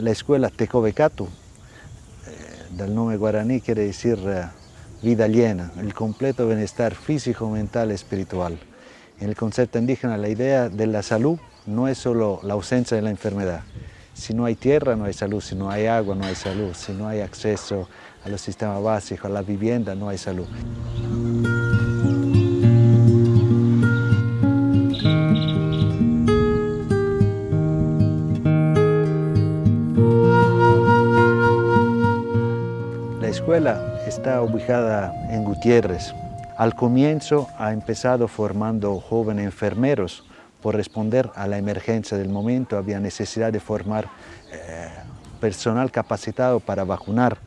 La escuela Tecovecatu, del nombre guaraní, quiere decir vida llena, el completo bienestar físico, mental y espiritual. En el concepto indígena, la idea de la salud no es solo la ausencia de la enfermedad. Si no hay tierra, no hay salud. Si no hay agua, no hay salud. Si no hay acceso a los sistemas básicos, a la vivienda, no hay salud. La escuela está ubicada en Gutiérrez. Al comienzo ha empezado formando jóvenes enfermeros. Por responder a la emergencia del momento había necesidad de formar personal capacitado para vacunar.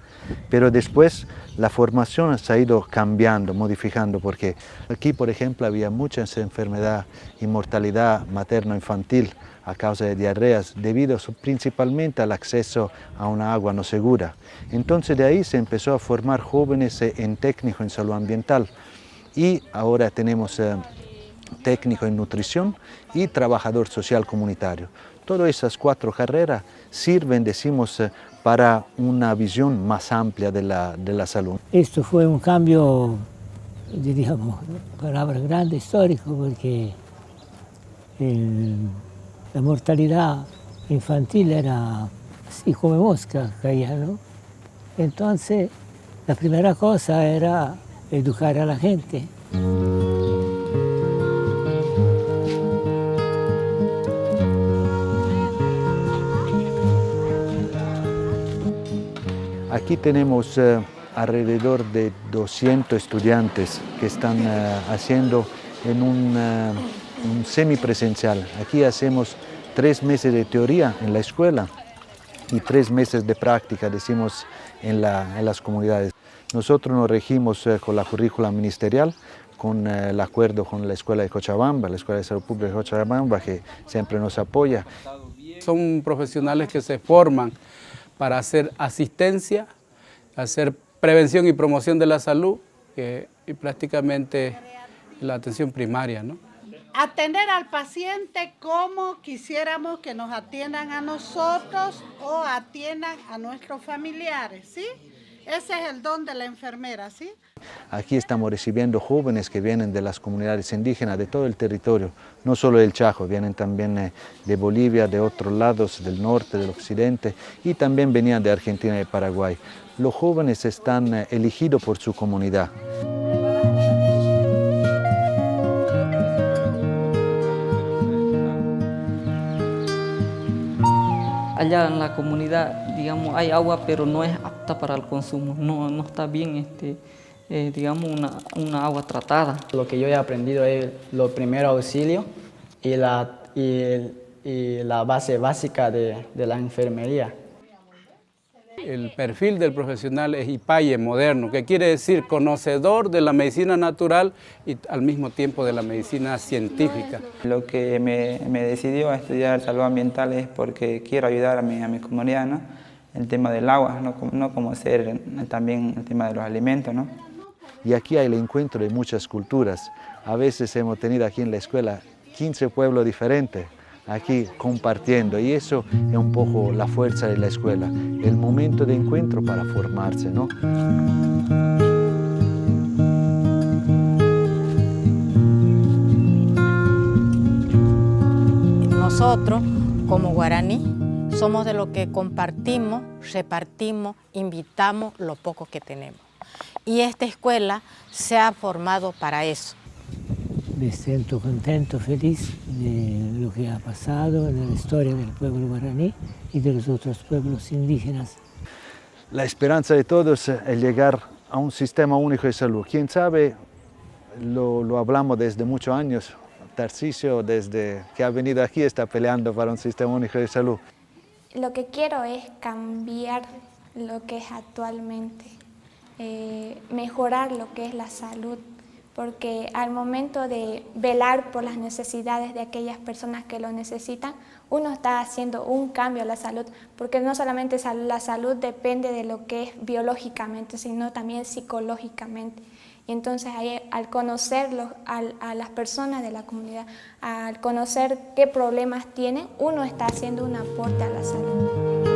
Pero después la formación se ha ido cambiando, modificando, porque aquí, por ejemplo, había muchas enfermedades y mortalidad materno-infantil a causa de diarreas, debido principalmente al acceso a una agua no segura. Entonces de ahí se empezó a formar jóvenes en técnico en salud ambiental y ahora tenemos técnico en nutrición y trabajador social comunitario. Todas esas 4 carreras sirven, decimos, para una visión más amplia de la salud. Esto fue un cambio, diríamos, palabra grande, histórico, porque la mortalidad infantil era así como mosca, caía, ¿no? Entonces, la primera cosa era educar a la gente. Aquí tenemos alrededor de 200 estudiantes que están haciendo en un semipresencial. Aquí hacemos 3 meses de teoría en la escuela y 3 meses de práctica, decimos, en las comunidades. Nosotros nos regimos con la currícula ministerial, con el acuerdo con la Escuela de Cochabamba, la Escuela de Salud Pública de Cochabamba, que siempre nos apoya. Son profesionales que se forman para hacer asistencia, hacer prevención y promoción de la salud y prácticamente la atención primaria, ¿no? Atender al paciente como quisiéramos que nos atiendan a nosotros o atiendan a nuestros familiares, ¿sí? Ese es el don de la enfermera, ¿sí? Aquí estamos recibiendo jóvenes que vienen de las comunidades indígenas de todo el territorio, no solo del Chaco, vienen también de Bolivia, de otros lados, del norte, del occidente, y también venían de Argentina y de Paraguay. Los jóvenes están elegidos por su comunidad. Allá en la comunidad, digamos, hay agua, pero no es apta para el consumo, no está bien, digamos, una agua tratada. Lo que yo he aprendido es los primeros auxilios y la base básica de la enfermería. El perfil del profesional es IPAYE moderno, que quiere decir conocedor de la medicina natural y al mismo tiempo de la medicina científica. Lo que me decidió a estudiar salud ambiental es porque quiero ayudar a mi comunidad, ¿no? El tema del agua, no como ser también el tema de los alimentos, ¿no? Y aquí hay el encuentro de muchas culturas. A veces hemos tenido aquí en la escuela 15 pueblos diferentes, aquí compartiendo, y eso es un poco la fuerza de la escuela, el momento de encuentro para formarse, ¿no? Nosotros, como guaraní, somos de los que compartimos, repartimos, invitamos lo poco que tenemos. Y esta escuela se ha formado para eso. Me siento contento, feliz de lo que ha pasado en la historia del pueblo guaraní y de los otros pueblos indígenas. La esperanza de todos es llegar a un sistema único de salud. Quién sabe, lo hablamos desde muchos años. Tarcisio, desde que ha venido aquí, está peleando para un sistema único de salud. Lo que quiero es cambiar lo que es actualmente, mejorar lo que es la salud, porque al momento de velar por las necesidades de aquellas personas que lo necesitan, uno está haciendo un cambio a la salud, porque no solamente la salud depende de lo que es biológicamente, sino también psicológicamente. Y entonces ahí, al conocer a las personas de la comunidad, al conocer qué problemas tienen, uno está haciendo un aporte a la salud.